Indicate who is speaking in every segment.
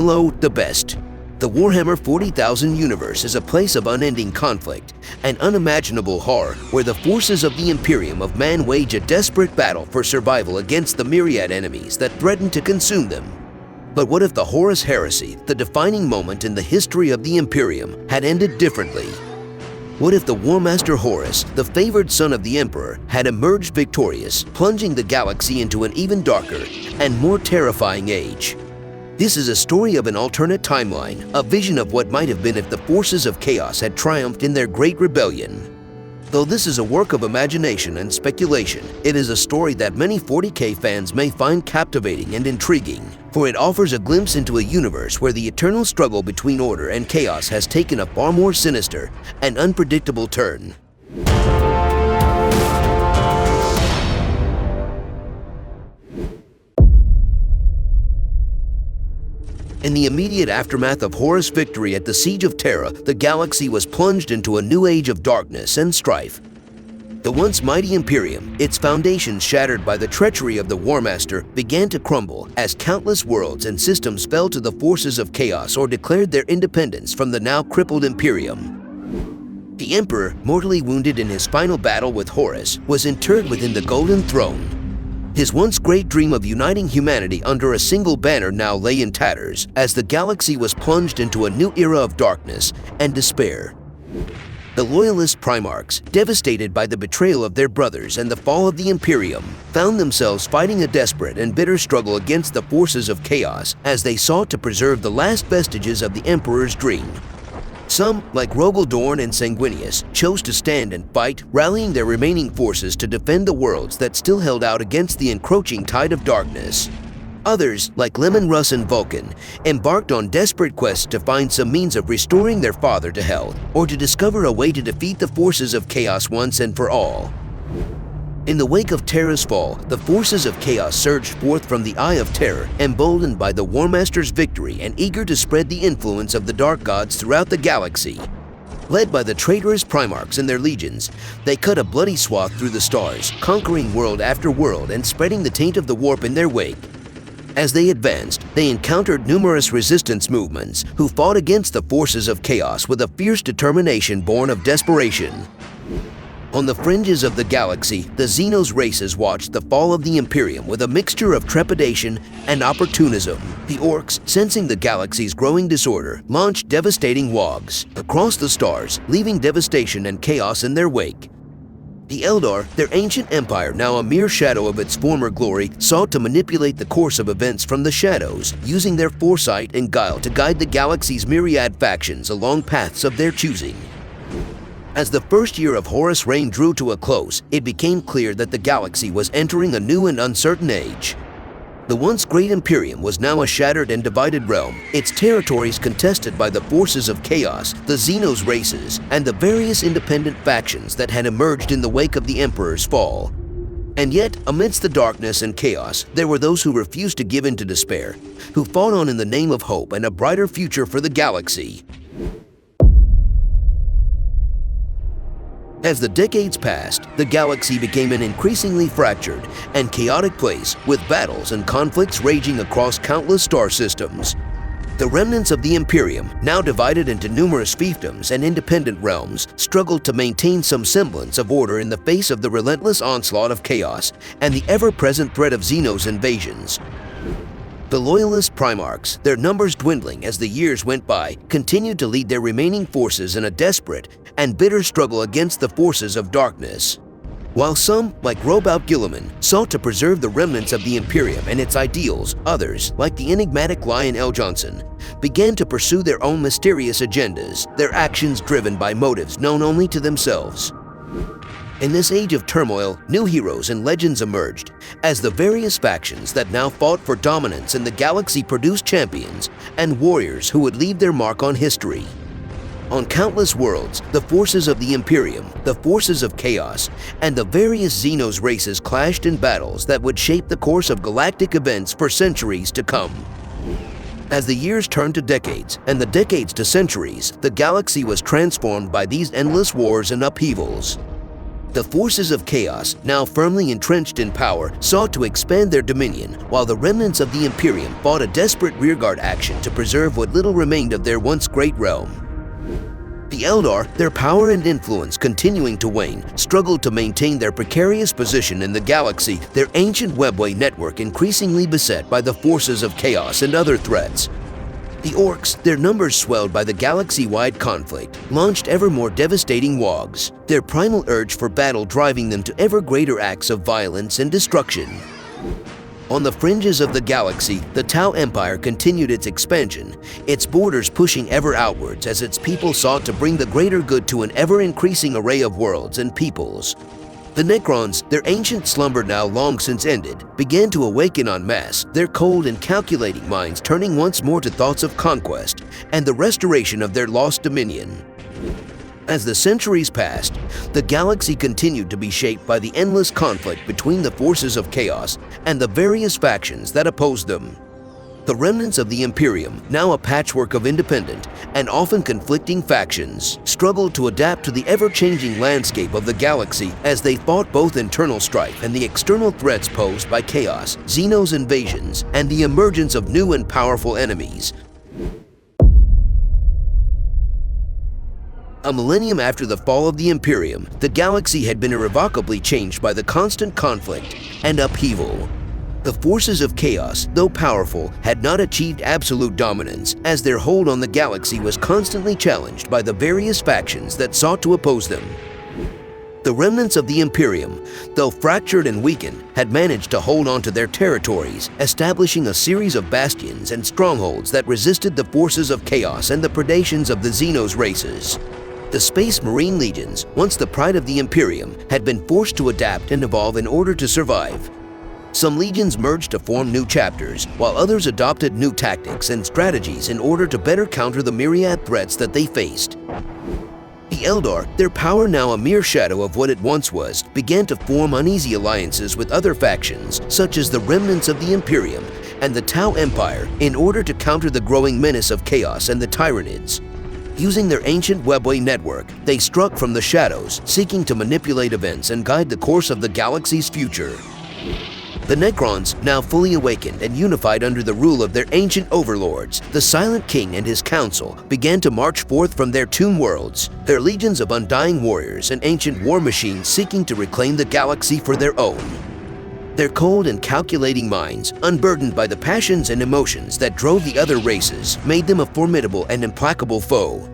Speaker 1: Hello, the best. The Warhammer 40,000 universe is a place of unending conflict and unimaginable horror where the forces of the Imperium of man wage a desperate battle for survival against the myriad enemies that threaten to consume them. But what if the Horus Heresy, the defining moment in the history of the Imperium, had ended differently? What if the War Master Horus, the favored son of the Emperor, had emerged victorious, plunging the galaxy into an even darker and more terrifying age? This is a story of an alternate timeline, a vision of what might have been if the forces of chaos had triumphed in their great rebellion. Though this is a work of imagination and speculation, it is a story that many 40K fans may find captivating and intriguing, for it offers a glimpse into a universe where the eternal struggle between order and chaos has taken a far more sinister and unpredictable turn. In the immediate aftermath of Horus' victory at the Siege of Terra, the galaxy was plunged into a new age of darkness and strife. The once mighty Imperium, its foundations shattered by the treachery of the War Master, began to crumble as countless worlds and systems fell to the forces of chaos or declared their independence from the now crippled Imperium. The Emperor, mortally wounded in his final battle with Horus, was interred within the Golden Throne. His once great dream of uniting humanity under a single banner now lay in tatters as the galaxy was plunged into a new era of darkness and despair. The loyalist primarchs, devastated by the betrayal of their brothers and the fall of the Imperium, found themselves fighting a desperate and bitter struggle against the forces of chaos as they sought to preserve the last vestiges of the Emperor's dream. Some, like Rogaldorn and Sanguinius, chose to stand and fight, rallying their remaining forces to defend the worlds that still held out against the encroaching tide of darkness. Others, like Lemon Russ and Vulcan, embarked on desperate quests to find some means of restoring their father to hell, or to discover a way to defeat the forces of chaos once and for all. In the wake of Terra's fall, the forces of chaos surged forth from the Eye of Terror, emboldened by the War Master's victory and eager to spread the influence of the Dark Gods throughout the galaxy. Led by the traitorous primarchs and their legions, they cut a bloody swath through the stars, conquering world after world and spreading the taint of the warp in their wake. As they advanced, they encountered numerous resistance movements who fought against the forces of chaos with a fierce determination born of desperation. On the fringes of the galaxy, the xenos races watched the fall of the Imperium with a mixture of trepidation and opportunism. The orcs, sensing the galaxy's growing disorder, launched devastating wogs across the stars, leaving devastation and chaos in their wake. The Eldar, their ancient empire now a mere shadow of its former glory, sought to manipulate the course of events from the shadows, using their foresight and guile to guide the galaxy's myriad factions along paths of their choosing. As the first year of Horus' reign drew to a close, it became clear that the galaxy was entering a new and uncertain age. The once great Imperium was now a shattered and divided realm, its territories contested by the forces of chaos, the xenos races, and the various independent factions that had emerged in the wake of the Emperor's fall. And yet, amidst the darkness and chaos, there were those who refused to give in to despair, who fought on in the name of hope and a brighter future for the galaxy. As the decades passed, the galaxy became an increasingly fractured and chaotic place with battles and conflicts raging across countless star systems. The remnants of the Imperium, now divided into numerous fiefdoms and independent realms, struggled to maintain some semblance of order in the face of the relentless onslaught of chaos and the ever-present threat of xenos invasions. The loyalist primarchs, their numbers dwindling as the years went by, continued to lead their remaining forces in a desperate and bitter struggle against the forces of darkness. While some, like Robout Guilliman, sought to preserve the remnants of the Imperium and its ideals, others, like the enigmatic Lion L. Johnson, began to pursue their own mysterious agendas, their actions driven by motives known only to themselves. In this age of turmoil, new heroes and legends emerged, as the various factions that now fought for dominance in the galaxy produced champions and warriors who would leave their mark on history. On countless worlds, the forces of the Imperium, the forces of chaos, and the various xenos races clashed in battles that would shape the course of galactic events for centuries to come. As the years turned to decades, and the decades to centuries, the galaxy was transformed by these endless wars and upheavals. The forces of chaos, now firmly entrenched in power, sought to expand their dominion, while the remnants of the Imperium fought a desperate rearguard action to preserve what little remained of their once great realm. The Eldar, their power and influence continuing to wane, struggled to maintain their precarious position in the galaxy, their ancient webway network increasingly beset by the forces of chaos and other threats. The Orcs, their numbers swelled by the galaxy-wide conflict, launched ever more devastating wogs, their primal urge for battle driving them to ever greater acts of violence and destruction. On the fringes of the galaxy, the Tau Empire continued its expansion, its borders pushing ever outwards as its people sought to bring the greater good to an ever-increasing array of worlds and peoples. The Necrons, their ancient slumber now long since ended, began to awaken en masse, their cold and calculating minds turning once more to thoughts of conquest and the restoration of their lost dominion. As the centuries passed, the galaxy continued to be shaped by the endless conflict between the forces of chaos and the various factions that opposed them. The remnants of the Imperium, now a patchwork of independent and often conflicting factions, struggled to adapt to the ever-changing landscape of the galaxy as they fought both internal strife and the external threats posed by chaos, xenos invasions, and the emergence of new and powerful enemies. A millennium after the fall of the Imperium, the galaxy had been irrevocably changed by the constant conflict and upheaval. The forces of chaos, though powerful, had not achieved absolute dominance, as their hold on the galaxy was constantly challenged by the various factions that sought to oppose them. The remnants of the Imperium, though fractured and weakened, had managed to hold on to their territories, establishing a series of bastions and strongholds that resisted the forces of chaos and the predations of the xenos races. The Space Marine Legions, once the pride of the Imperium, had been forced to adapt and evolve in order to survive. Some legions merged to form new chapters, while others adopted new tactics and strategies in order to better counter the myriad threats that they faced. The Eldar, their power now a mere shadow of what it once was, began to form uneasy alliances with other factions, such as the remnants of the Imperium and the Tau Empire, in order to counter the growing menace of chaos and the Tyranids. Using their ancient webway network, they struck from the shadows, seeking to manipulate events and guide the course of the galaxy's future. The Necrons, now fully awakened and unified under the rule of their ancient overlords, the Silent King and his council, began to march forth from their tomb worlds, their legions of undying warriors and ancient war machines seeking to reclaim the galaxy for their own. Their cold and calculating minds, unburdened by the passions and emotions that drove the other races, made them a formidable and implacable foe.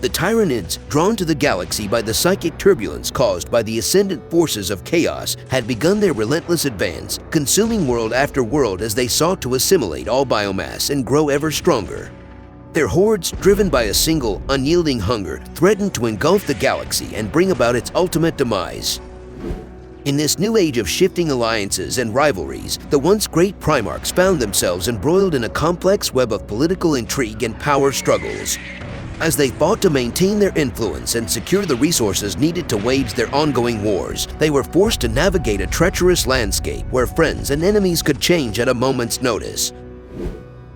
Speaker 1: The Tyranids, drawn to the galaxy by the psychic turbulence caused by the ascendant forces of chaos, had begun their relentless advance, consuming world after world as they sought to assimilate all biomass and grow ever stronger. Their hordes, driven by a single, unyielding hunger, threatened to engulf the galaxy and bring about its ultimate demise. In this new age of shifting alliances and rivalries, the once great primarchs found themselves embroiled in a complex web of political intrigue and power struggles. As they fought to maintain their influence and secure the resources needed to wage their ongoing wars, they were forced to navigate a treacherous landscape where friends and enemies could change at a moment's notice.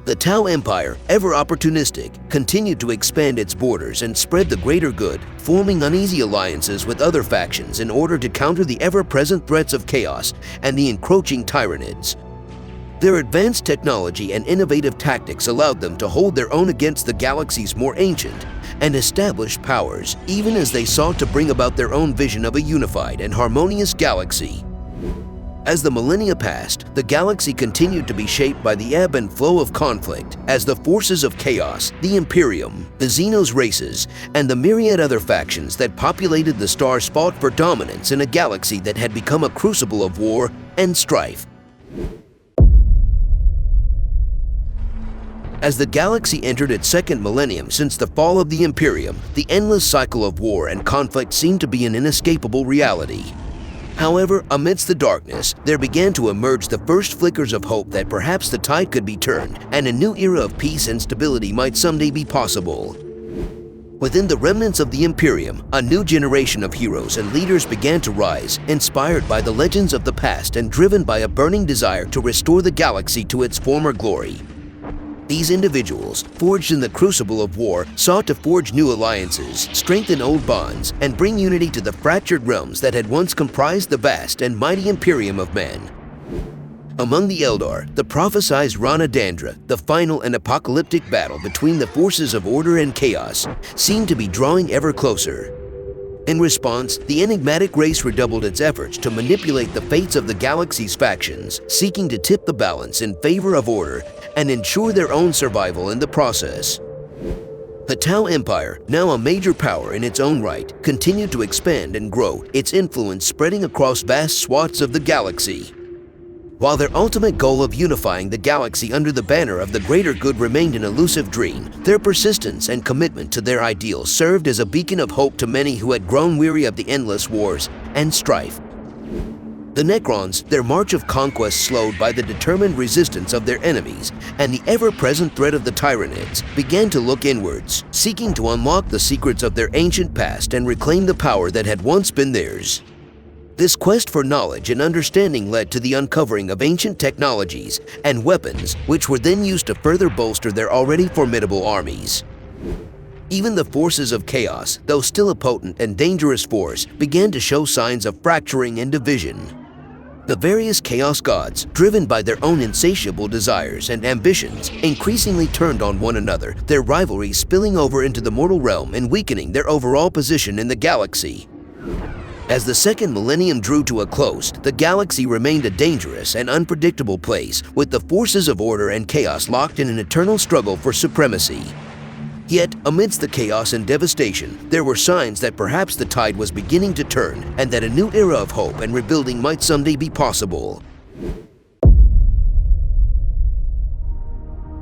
Speaker 1: The Tau Empire, ever opportunistic, continued to expand its borders and spread the greater good, forming uneasy alliances with other factions in order to counter the ever-present threats of chaos and the encroaching Tyranids. Their advanced technology and innovative tactics allowed them to hold their own against the galaxy's more ancient and established powers, even as they sought to bring about their own vision of a unified and harmonious galaxy. As the millennia passed, the galaxy continued to be shaped by the ebb and flow of conflict as the forces of chaos, the Imperium, the Xenos races, and the myriad other factions that populated the stars fought for dominance in a galaxy that had become a crucible of war and strife. As the galaxy entered its second millennium since the fall of the Imperium, the endless cycle of war and conflict seemed to be an inescapable reality. However, amidst the darkness, there began to emerge the first flickers of hope that perhaps the tide could be turned and a new era of peace and stability might someday be possible. Within the remnants of the Imperium, a new generation of heroes and leaders began to rise, inspired by the legends of the past and driven by a burning desire to restore the galaxy to its former glory. These individuals, forged in the crucible of war, sought to forge new alliances, strengthen old bonds, and bring unity to the fractured realms that had once comprised the vast and mighty Imperium of man. Among the Eldar, the prophesized Rana-Dandra, the final and apocalyptic battle between the forces of order and chaos, seemed to be drawing ever closer. In response, the enigmatic race redoubled its efforts to manipulate the fates of the galaxy's factions, seeking to tip the balance in favor of order and ensure their own survival in the process. The Tau Empire, now a major power in its own right, continued to expand and grow, its influence spreading across vast swaths of the galaxy. While their ultimate goal of unifying the galaxy under the banner of the greater good remained an elusive dream, their persistence and commitment to their ideals served as a beacon of hope to many who had grown weary of the endless wars and strife. The Necrons, their march of conquest slowed by the determined resistance of their enemies and the ever-present threat of the Tyranids, began to look inwards, seeking to unlock the secrets of their ancient past and reclaim the power that had once been theirs. This quest for knowledge and understanding led to the uncovering of ancient technologies and weapons, which were then used to further bolster their already formidable armies. Even the forces of chaos, though still a potent and dangerous force, began to show signs of fracturing and division. The various chaos gods, driven by their own insatiable desires and ambitions, increasingly turned on one another, their rivalry spilling over into the mortal realm and weakening their overall position in the galaxy. As the second millennium drew to a close, the galaxy remained a dangerous and unpredictable place, with the forces of order and chaos locked in an eternal struggle for supremacy. Yet, amidst the chaos and devastation, there were signs that perhaps the tide was beginning to turn and that a new era of hope and rebuilding might someday be possible.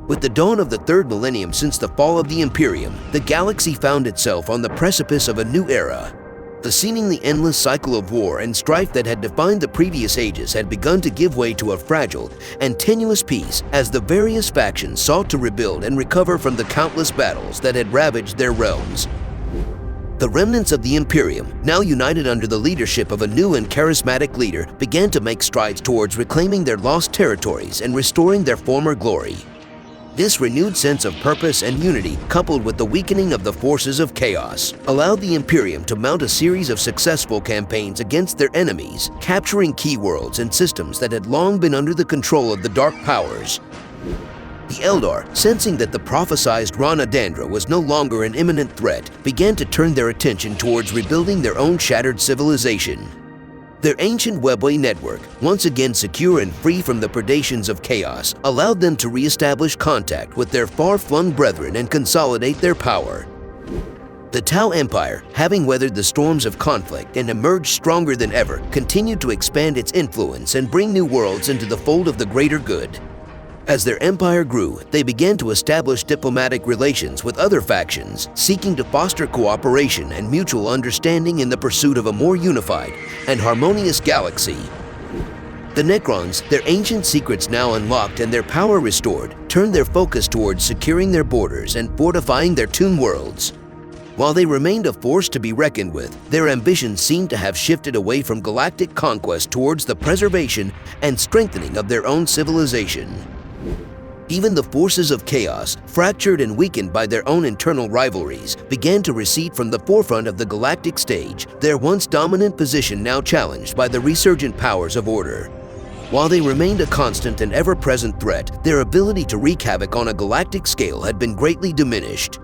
Speaker 1: With the dawn of the third millennium since the fall of the Imperium, the galaxy found itself on the precipice of a new era. The seemingly endless cycle of war and strife that had defined the previous ages had begun to give way to a fragile and tenuous peace as the various factions sought to rebuild and recover from the countless battles that had ravaged their realms. The remnants of the Imperium, now united under the leadership of a new and charismatic leader, began to make strides towards reclaiming their lost territories and restoring their former glory. This renewed sense of purpose and unity, coupled with the weakening of the forces of chaos, allowed the Imperium to mount a series of successful campaigns against their enemies, capturing key worlds and systems that had long been under the control of the Dark Powers. The Eldar, sensing that the prophesized Rana-Dandra was no longer an imminent threat, began to turn their attention towards rebuilding their own shattered civilization. Their ancient webway network, once again secure and free from the predations of chaos, allowed them to re-establish contact with their far-flung brethren and consolidate their power. The Tau Empire, having weathered the storms of conflict and emerged stronger than ever, continued to expand its influence and bring new worlds into the fold of the greater good. As their empire grew, they began to establish diplomatic relations with other factions, seeking to foster cooperation and mutual understanding in the pursuit of a more unified and harmonious galaxy. The Necrons, their ancient secrets now unlocked and their power restored, turned their focus towards securing their borders and fortifying their tomb worlds. While they remained a force to be reckoned with, their ambitions seemed to have shifted away from galactic conquest towards the preservation and strengthening of their own civilization. Even the forces of chaos, fractured and weakened by their own internal rivalries, began to recede from the forefront of the galactic stage, their once dominant position now challenged by the resurgent powers of order. While they remained a constant and ever-present threat, their ability to wreak havoc on a galactic scale had been greatly diminished.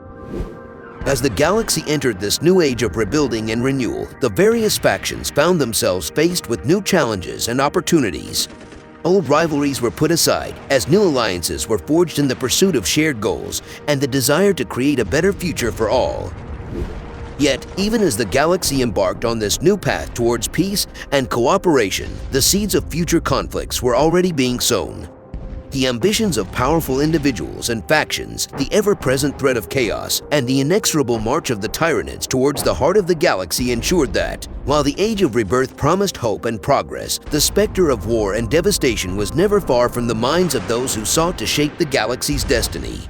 Speaker 1: As the galaxy entered this new age of rebuilding and renewal, the various factions found themselves faced with new challenges and opportunities. Old rivalries were put aside as new alliances were forged in the pursuit of shared goals and the desire to create a better future for all. Yet, even as the galaxy embarked on this new path towards peace and cooperation, the seeds of future conflicts were already being sown. The ambitions of powerful individuals and factions, the ever-present threat of chaos, and the inexorable march of the Tyranids towards the heart of the galaxy ensured that, while the Age of Rebirth promised hope and progress, the specter of war and devastation was never far from the minds of those who sought to shape the galaxy's destiny.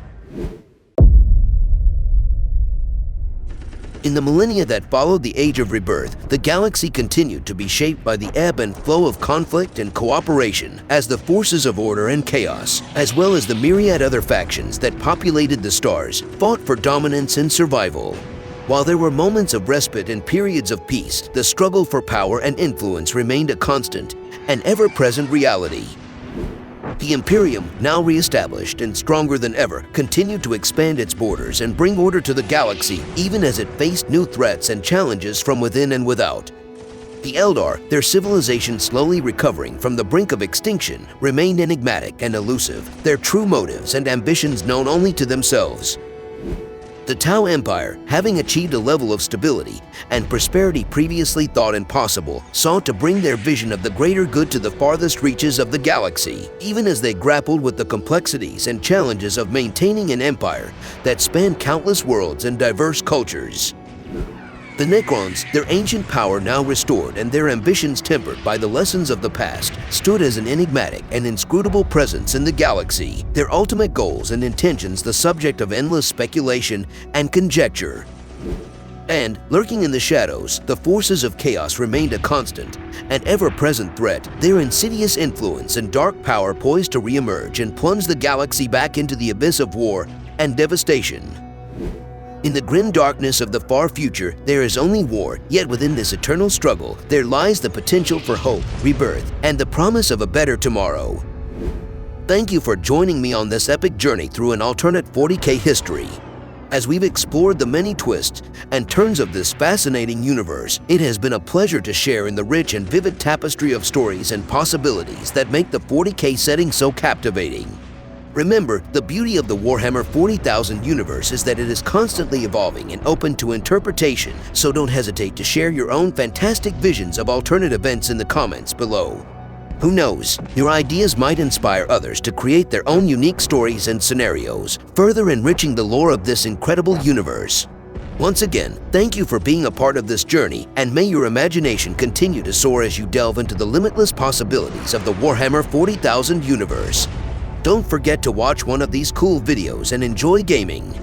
Speaker 1: In the millennia that followed the Age of Rebirth, the galaxy continued to be shaped by the ebb and flow of conflict and cooperation as the forces of order and chaos, as well as the myriad other factions that populated the stars, fought for dominance and survival. While there were moments of respite and periods of peace, the struggle for power and influence remained a constant, an ever-present reality. The Imperium, now re-established and stronger than ever, continued to expand its borders and bring order to the galaxy even as it faced new threats and challenges from within and without. The Eldar, their civilization slowly recovering from the brink of extinction, remained enigmatic and elusive, their true motives and ambitions known only to themselves. The Tau Empire, having achieved a level of stability and prosperity previously thought impossible, sought to bring their vision of the greater good to the farthest reaches of the galaxy, even as they grappled with the complexities and challenges of maintaining an empire that spanned countless worlds and diverse cultures. The Necrons, their ancient power now restored and their ambitions tempered by the lessons of the past, stood as an enigmatic and inscrutable presence in the galaxy, their ultimate goals and intentions the subject of endless speculation and conjecture. And, lurking in the shadows, the forces of chaos remained a constant, an ever-present threat, their insidious influence and dark power poised to re-emerge and plunge the galaxy back into the abyss of war and devastation. In the grim darkness of the far future, there is only war, yet within this eternal struggle, there lies the potential for hope, rebirth, and the promise of a better tomorrow. Thank you for joining me on this epic journey through an alternate 40K history. As we've explored the many twists and turns of this fascinating universe, it has been a pleasure to share in the rich and vivid tapestry of stories and possibilities that make the 40K setting so captivating. Remember, the beauty of the Warhammer 40,000 universe is that it is constantly evolving and open to interpretation, so don't hesitate to share your own fantastic visions of alternate events in the comments below. Who knows, your ideas might inspire others to create their own unique stories and scenarios, further enriching the lore of this incredible universe. Once again, thank you for being a part of this journey, and may your imagination continue to soar as you delve into the limitless possibilities of the Warhammer 40,000 universe. Don't forget to watch one of these cool videos and enjoy gaming.